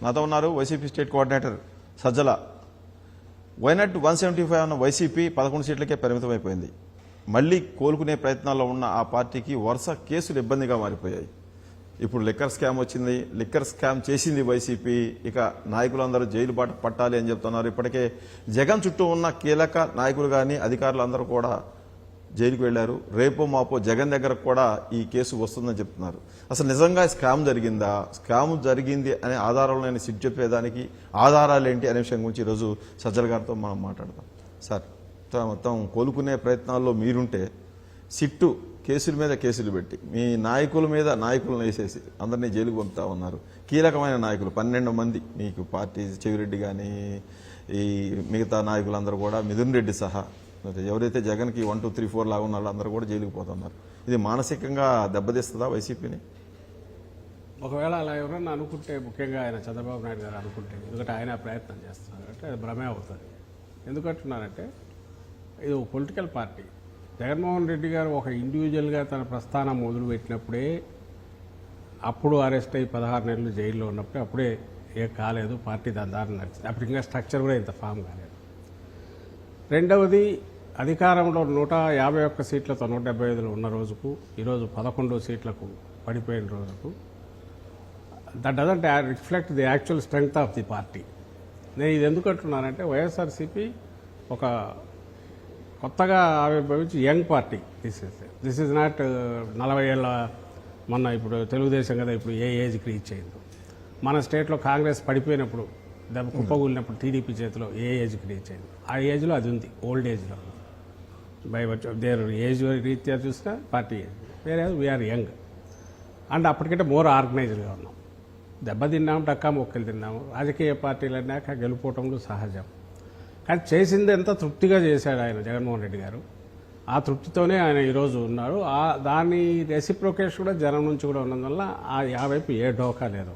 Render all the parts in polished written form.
నాతో ఉన్నారు YCP state coordinator Sajjala. Why not 175 ఉన్న వైసీపీ 11 సీట్లకే పరిమితమైపోయింది. మళ్లీ కోలుకునే ప్రయత్నాల్లో ఉన్న ఆ పార్టీకి వరుస కేసులు ఇబ్బందిగా మారిపోయాయి. ఇప్పుడు లిక్కర్ స్కామ్ వచ్చింది. లిక్కర్ స్కామ్ చేసింది వైసీపీ. ఇక నాయకులందరూ జైలు బాట పట్టాలి అని చెప్తున్నారు. ఇప్పటికే జగన్ చుట్టూ ఉన్న కీలక నాయకులు కానీ అధికారులు అందరూ కూడా జైలుకు వెళ్లారు. రేపో మాపో జగన్ దగ్గర కూడా ఈ కేసు వస్తుందని చెప్తున్నారు. అసలు నిజంగా స్కామ్ జరిగిందా, స్కామ్ జరిగింది అనే ఆధారాలను సిట్ చెప్పేదానికి ఆధారాలు ఏంటి అనే విషయం గురించి ఈరోజు సజ్జల గారితో మనం మాట్లాడదాం. సార్, మొత్తం కోలుకునే ప్రయత్నాల్లో మీరుంటే సిట్టు కేసుల మీద కేసులు పెట్టి మీ నాయకుల మీద నాయకులను వేసేసి అందరినీ జైలుకు పంపుతా ఉన్నారు. కీలకమైన నాయకులు 12 మంది మీకు పార్టీ చెవిరెడ్డి కానీ ఈ మిగతా నాయకులందరూ కూడా మిథున్ రెడ్డి సహా ఎవరైతే జగన్కి 1, 2, 3, 4 లాగా ఉన్న వాళ్ళందరూ కూడా జైలుకు పోతున్నారు. ఇది మానసికంగా దెబ్బతీస్తుందా వైసీపీని? ఒకవేళ అలా ఎవరన్నా అనుకుంటే, ముఖ్యంగా ఆయన చంద్రబాబు నాయుడు గారు అనుకుంటే, ఎందుకంటే ఆయన ప్రయత్నం చేస్తున్నారు అంటే అది భ్రమే అవుతుంది. ఎందుకంటున్నారంటే ఇది ఒక పొలిటికల్ పార్టీ. జగన్మోహన్ రెడ్డి గారు ఒక ఇండివిజువల్గా తన ప్రస్థానం మొదలుపెట్టినప్పుడే, అప్పుడు అరెస్ట్ అయ్యి 16 నెలలు జైల్లో ఉన్నప్పుడే అప్పుడే కాలేదు పార్టీ, దాని దారి నడిచింది. అప్పుడు ఇంకా స్ట్రక్చర్ కూడా ఇంత ఫామ్ కాలేదు. రెండవది, అధికారంలో 151 సీట్లతో 175లో ఉన్న రోజుకు ఈరోజు 11 సీట్లకు పడిపోయిన రోజుకు that doesn't reflect the actual strength of the party. నేను ఇది ఎందుకు అంటున్నానంటే, వైఎస్ఆర్సీపీ ఒక కొత్తగా ఆవిర్భవించి young party. This is not 40 ఏళ్ళ మొన్న ఇప్పుడు తెలుగుదేశం కదా ఇప్పుడు ఏ ఏజ్కి రీచ్ అయిందో. మన స్టేట్లో కాంగ్రెస్ పడిపోయినప్పుడు దెబ్బ కుప్పగూలినప్పుడు టీడీపీ చేతిలో ఏ ఏజ్కి రీచ్ అయింది, ఆ ఏజ్లో అది ఉంది, ఓల్డ్ ఏజ్లో. బై దేర్ ఏజ్ రీత్యా చూసినా పార్టీ ఏజ్ వేరే, వీఆర్ యంగ్ అండ్ అప్పటికంటే మోర్ ఆర్గనైజ్డ్గా ఉన్నాం. దెబ్బతిన్నాము, డక్కా మొక్కలు తిన్నాము. రాజకీయ పార్టీలు అన్నాక గెలుపోవటంలో సహజం. కానీ చేసింది ఎంత తృప్తిగా చేశాడు ఆయన జగన్మోహన్ రెడ్డి గారు. ఆ తృప్తితోనే ఆయన ఈరోజు ఉన్నారు. దాని రెసిప్రొకేషన్ కూడా జనం నుంచి కూడా ఉన్నందువల్ల ఆ వైపు ఏ ఢోకా లేదు.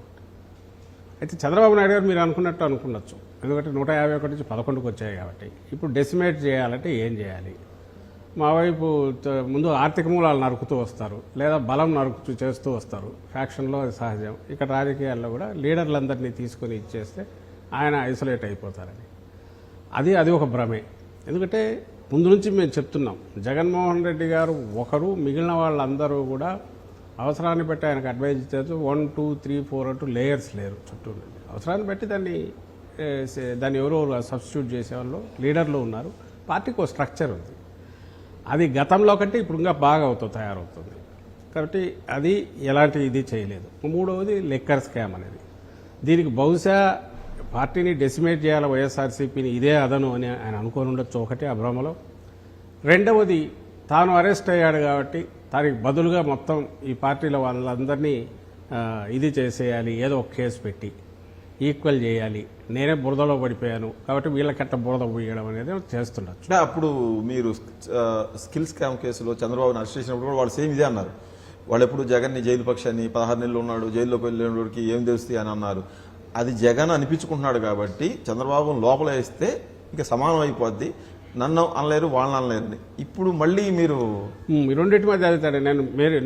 అయితే చంద్రబాబు నాయుడు గారు మీరు అనుకున్నట్టు అనుకున్నచ్చు, ఎందుకంటే 151 నుంచి 11కు వచ్చాయి కాబట్టి. ఇప్పుడు డెసిమేట్ చేయాలంటే ఏం చేయాలి? మా వైపు ముందు ఆర్థిక మూలాలు నరుకుతూ వస్తారు, లేదా బలం నరుకుతూ చేస్తూ వస్తారు. ఫ్యాక్షన్లో అది సహజం. ఇక్కడ రాజకీయాల్లో కూడా లీడర్లందరినీ తీసుకొని ఇచ్చేస్తే ఆయన ఐసోలేట్ అయిపోతారని అది ఒక భ్రమే. ఎందుకంటే ముందు నుంచి మేము చెప్తున్నాం, జగన్మోహన్ రెడ్డి గారు ఒకరు, మిగిలిన వాళ్ళందరూ కూడా అవసరాన్ని బట్టి ఆయనకు అడ్వైజ్ చేస్తూ 1, 2, 3, 4 అంటూ లేయర్స్ లేరు చుట్టూ. అవసరాన్ని బట్టి దాన్ని ఎవరెవరు సబ్స్టిట్యూట్ చేసేవాళ్ళు లీడర్లు ఉన్నారు. పార్టీకి ఒక స్ట్రక్చర్ ఉంది. అది గతంలో కంటే ఇప్పుడు ఇంకా బాగా తయారవుతుంది. కాబట్టి అది ఎలాంటి ఇది చేయలేదు. మూడవది లిక్కర్ స్కామ్ అనేది. దీనికి బహుశా పార్టీని డెసిమేట్ చేయాలి వైఎస్ఆర్సీపీని, ఇదే అదను అని ఆయన అనుకోని ఉండొచ్చు ఒకటి ఆ భ్రమలో. రెండవది, తాను అరెస్ట్ అయ్యాడు కాబట్టి దానికి బదులుగా మొత్తం ఈ పార్టీలో వాళ్ళందరినీ ఇది చేసేయాలి, ఏదో ఒక కేసు పెట్టి ఈక్వల్ చేయాలి. నేనే బురదలో పడిపోయాను కాబట్టి వీళ్ళకట్ట బురద పోయడం అనేది చేస్తుండొచ్చు. అప్పుడు మీరు స్కిల్ స్కామ్ కేసులో చంద్రబాబుని అరెస్ట్ చేసినప్పుడు కూడా వాళ్ళు సేమ్ ఇదే అన్నారు. వాళ్ళు ఎప్పుడు జగన్ని జైలు పక్షాన్ని 16 నెలలు ఉన్నాడు, జైల్లోకి వెళ్ళినోడికి ఏం తెలుస్తుంది అని అన్నారు. అది జగన్ అనిపించుకుంటున్నాడు కాబట్టి చంద్రబాబును లోపల వేస్తే ఇంకా సమానం అయిపోద్ది, నన్ను అనలేరు వాళ్ళని అనలేరు. ఇప్పుడు మళ్ళీ మీరు రెండింటి మధ్య అడుగుతాడు.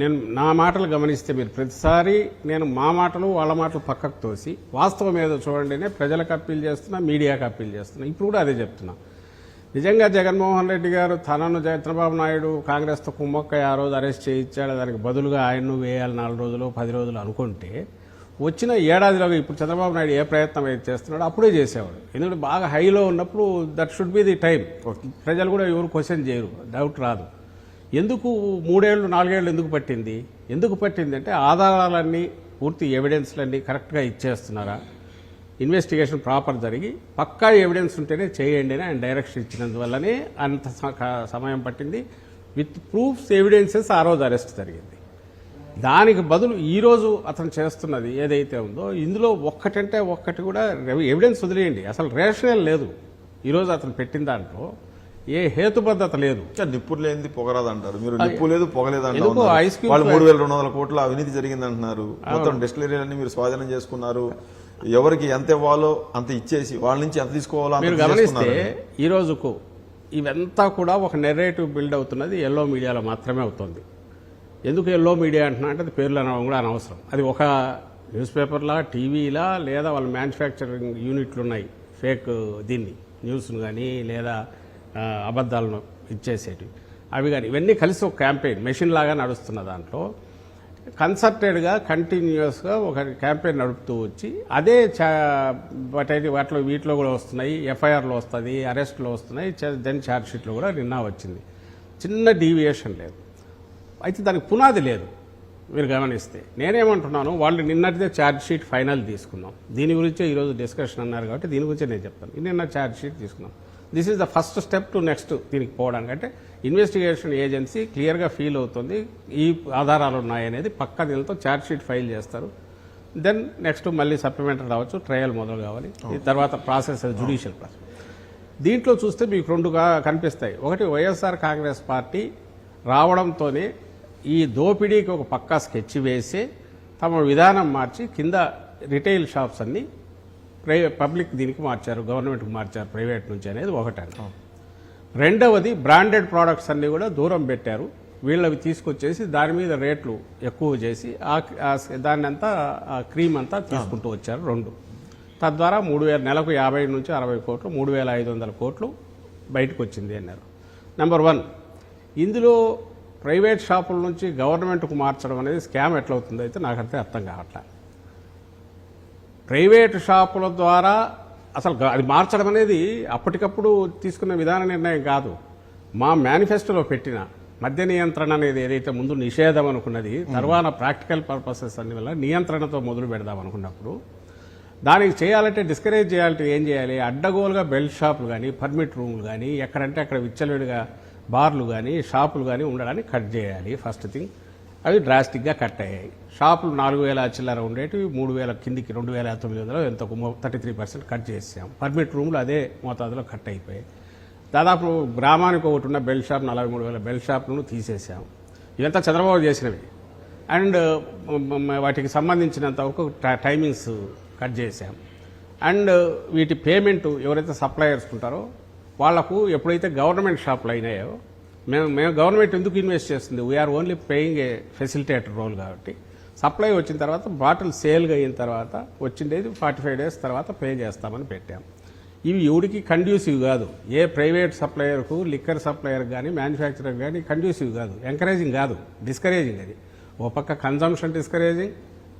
నేను నా మాటలు గమనిస్తే మీరు ప్రతిసారి నేను మా మాటలు వాళ్ళ మాటలు పక్కకు తోసి వాస్తవం ఏదో చూడండి, ప్రజలకు అప్పీల్ చేస్తున్నా, మీడియాకి అప్పీల్ చేస్తున్నా. ఇప్పుడు కూడా అదే చెప్తున్నా. నిజంగా జగన్మోహన్ రెడ్డి గారు తనను చంద్రబాబు నాయుడు కాంగ్రెస్తో కుమ్మక్కై ఆ రోజు అరెస్ట్ చేయించాడు, దానికి బదులుగా ఆయన్ను వేయాలి 4 రోజులు 10 రోజులు అనుకుంటే, వచ్చిన ఏడాదిలోగా ఇప్పుడు చంద్రబాబు నాయుడు ఏ ప్రయత్నం అయితే చేస్తున్నాడో అప్పుడే చేసేవాడు. ఎందుకంటే బాగా హైలో ఉన్నప్పుడు that should be the time. ప్రజలు కూడా ఎవరు క్వశ్చన్ చేయరు, డౌట్ రాదు. ఎందుకు 3 ఏళ్ళు 4 ఏళ్ళు ఎందుకు పట్టింది అంటే ఆధారాలన్నీ, పూర్తి ఎవిడెన్స్లన్నీ కరెక్ట్గా ఇచ్చేస్తున్నారా, ఇన్వెస్టిగేషన్ ప్రాపర్ జరిగి పక్కా ఎవిడెన్స్ ఉంటేనే చేయండి అని ఆయన డైరెక్షన్ ఇచ్చినందువల్లనే అంత సమయం పట్టింది. విత్ ప్రూఫ్స్, ఎవిడెన్సెస్ ఆ రోజు అరెస్ట్ జరిగింది. దానికి బదులు ఈరోజు అతను చేస్తున్నది ఏదైతే ఉందో, ఇందులో ఒక్కటంటే ఒక్కటి కూడా ఎవిడెన్స్ వదిలేయండి, అసలు రేషనల్ లేదు. ఈరోజు అతను పెట్టిన దాంట్లో ఏ హేతుబద్ధత లేదు. నిప్పులు లేనిది పొగరాదు అంటారు మీరు. నిప్పు లేదు, పొగలేదు అంటారు. వాళ్ళు 3,200 కోట్ల అవినీతి జరిగింది అంటున్నారు. మొత్తం డిస్టిలరీలన్నీ మీరు స్వాధీనం చేసుకున్నారు. ఎవరికి ఎంత ఇవ్వాలో అంత ఇచ్చేసి వాళ్ళ నుంచి ఎంత తీసుకోవాలో మీరు గమనిస్తే ఈ రోజుకు ఇవంతా కూడా ఒక నెరేటివ్ బిల్డ్ అవుతున్నది ఎల్లో మీడియాలో మాత్రమే అవుతుంది. ఎందుకు ఎల్లో మీడియా అంటున్నా అంటే అది పేర్లు అనడం కూడా అనవసరం. అది ఒక న్యూస్ పేపర్లా, టీవీలా, లేదా వాళ్ళ మ్యానుఫ్యాక్చరింగ్ యూనిట్లు ఉన్నాయి ఫేక్ దీన్ని న్యూస్ను కానీ లేదా అబద్ధాలను ఇచ్చేసేటివి అవి కానీ ఇవన్నీ కలిసి ఒక క్యాంపెయిన్ మెషిన్ లాగా నడుస్తున్న దాంట్లో కన్సర్టెడ్గా కంటిన్యూస్గా ఒక క్యాంపెయిన్ నడుపుతూ వచ్చి అదే వాటిలో వీటిలో కూడా వస్తున్నాయి, ఎఫ్ఐఆర్లో వస్తుంది, అరెస్ట్లో వస్తున్నాయి, దెన్ ఛార్జ్ షీట్లో కూడా నిన్న వచ్చింది. చిన్న డీవియేషన్ లేదు. అయితే దానికి పునాది లేదు. మీరు గమనిస్తే నేనేమంటున్నాను, వాళ్ళు నిన్నటిదే ఛార్జ్ షీట్ ఫైనల్ తీసుకున్నాం. దీని గురించే ఈరోజు డిస్కషన్ అన్నారు కాబట్టి దీని గురించే నేను చెప్తాను. నిన్న ఛార్జ్ షీట్ తీసుకున్నాం. This is the first step to next దీనికి పోవడానికి. అంటే ఇన్వెస్టిగేషన్ ఏజెన్సీ క్లియర్గా ఫీల్ అవుతుంది ఈ ఆధారాలు ఉన్నాయనేది పక్క దీనితో ఛార్జ్ షీట్ ఫైల్ చేస్తారు. దెన్ నెక్స్ట్ మళ్ళీ సప్లిమెంటరీ రావచ్చు, ట్రయల్ మొదలు కావాలి, ఈ తర్వాత ప్రాసెస్ జ్యుడిషియల్ ప్రాసెస్. దీంట్లో చూస్తే మీకు రెండుగా కనిపిస్తాయి. ఒకటి, వైఎస్ఆర్ కాంగ్రెస్ పార్టీ రావడంతోనే ఈ దోపిడీకి ఒక పక్కా స్కెచ్ వేసి తమ విధానం మార్చి కింద రిటైల్ షాప్స్ అన్ని పబ్లిక్ దీనికి మార్చారు, గవర్నమెంట్కి మార్చారు ప్రైవేట్ నుంచి అనేది ఒకటండి. రెండవది, బ్రాండెడ్ ప్రోడక్ట్స్ అన్నీ కూడా దూరం పెట్టారు. వీళ్ళవి తీసుకొచ్చేసి దాని మీద రేట్లు ఎక్కువ చేసి దాన్ని అంతా క్రీమ్ అంతా తీసుకుంటూ వచ్చారు. రెండు, తద్వారా 3,000 నెలకు 50 నుంచి 60 కోట్లు, 3,500 కోట్లు బయటకు వచ్చింది అన్నారు. నెంబర్ 1, ఇందులో ప్రైవేట్ షాపుల నుంచి గవర్నమెంట్కు మార్చడం అనేది స్కామ్ ఎట్లవుతుందో అయితే నాకంతే అర్థం కావట్లే. ప్రైవేటు షాపుల ద్వారా అసలు అది మార్చడం అనేది అప్పటికప్పుడు తీసుకున్న విధాన నిర్ణయం కాదు. మా మేనిఫెస్టోలో పెట్టిన మద్య నియంత్రణ అనేది ఏదైతే ముందు నిషేధం అనుకున్నది, తర్వాత ప్రాక్టికల్ పర్పసెస్ అన్ని వల్ల నియంత్రణతో మొదలు పెడదాం అనుకున్నప్పుడు దానికి చేయాలంటే డిస్కరేజ్ చేయాలంటే ఏం చేయాలి? అడ్డగోలుగా బెల్ట్ షాపులు కానీ, పర్మిట్ రూములు కానీ, ఎక్కడంటే అక్కడ విచ్చలవిడిగా బార్లు కానీ షాపులు కానీ ఉండడానికి కట్ చేయాలి. ఫస్ట్ థింగ్, అవి డ్రాస్టిక్గా కట్ అయ్యాయి. షాపులు 4,000 చిల్లర ఉండేటివి 3,000 కిందికి 2,900 ఎంతో 33% కట్ చేసాం. పర్మిట్ రూములు అదే మోతాదులో కట్ అయిపోయాయి. దాదాపు గ్రామానికి ఒకటి ఉన్న బెల్ట్ షాప్ 43,000 బెల్ట్ షాప్లను తీసేసాం. ఇవంతా చంద్రబాబు చేసినవి. అండ్ వాటికి సంబంధించినంత వరకు టైమింగ్స్ కట్ చేసాం. అండ్ వీటి పేమెంట్ ఎవరైతే సప్లయర్స్ ఉంటారో వాళ్లకు ఎప్పుడైతే గవర్నమెంట్ షాపులు అయినాయో, మేము గవర్నమెంట్ ఎందుకు ఇన్వెస్ట్ చేస్తుంది? We are only paying a facilitator role కాబట్టి సప్లై వచ్చిన తర్వాత బాటిల్ సేల్గా అయిన తర్వాత వచ్చిండేది 45 డేస్ తర్వాత పే చేస్తామని పెట్టాం. ఇవి ఎవరికి కండ్యూసివ్ కాదు. ఏ ప్రైవేట్ సప్లయర్కు, లిక్కర్ సప్లయర్ కానీ, మ్యానుఫ్యాక్చరర్ కానీ కండ్యూసివ్ కాదు, ఎంకరేజింగ్ కాదు, డిస్కరేజింగ్. అది ఓ పక్క కన్జంప్షన్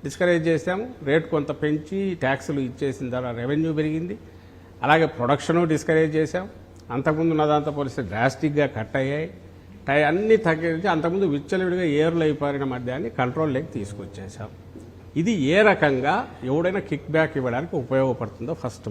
డిస్కరేజ్ చేసాము, రేటు కొంత పెంచి ట్యాక్సులు ఇచ్చేసిన ద్వారా రెవెన్యూ పెరిగింది. అలాగే ప్రొడక్షను డిస్కరేజ్ చేసాం. అంతకుముందు ఉన్న దాంతో పోలిస్తే డ్రాస్టిక్గా కట్ అయ్యాయి. అన్నీ తగ్గించి అంతకుముందు విచ్చలవిడిగా ఏర్లు అయిపోయిన మద్యాన్ని కంట్రోల్లోకి తీసుకొచ్చేసాం. ఇది ఏ రకంగా ఎవడైనా కిక్ బ్యాక్ ఇవ్వడానికి ఉపయోగపడుతుందో ఫస్ట్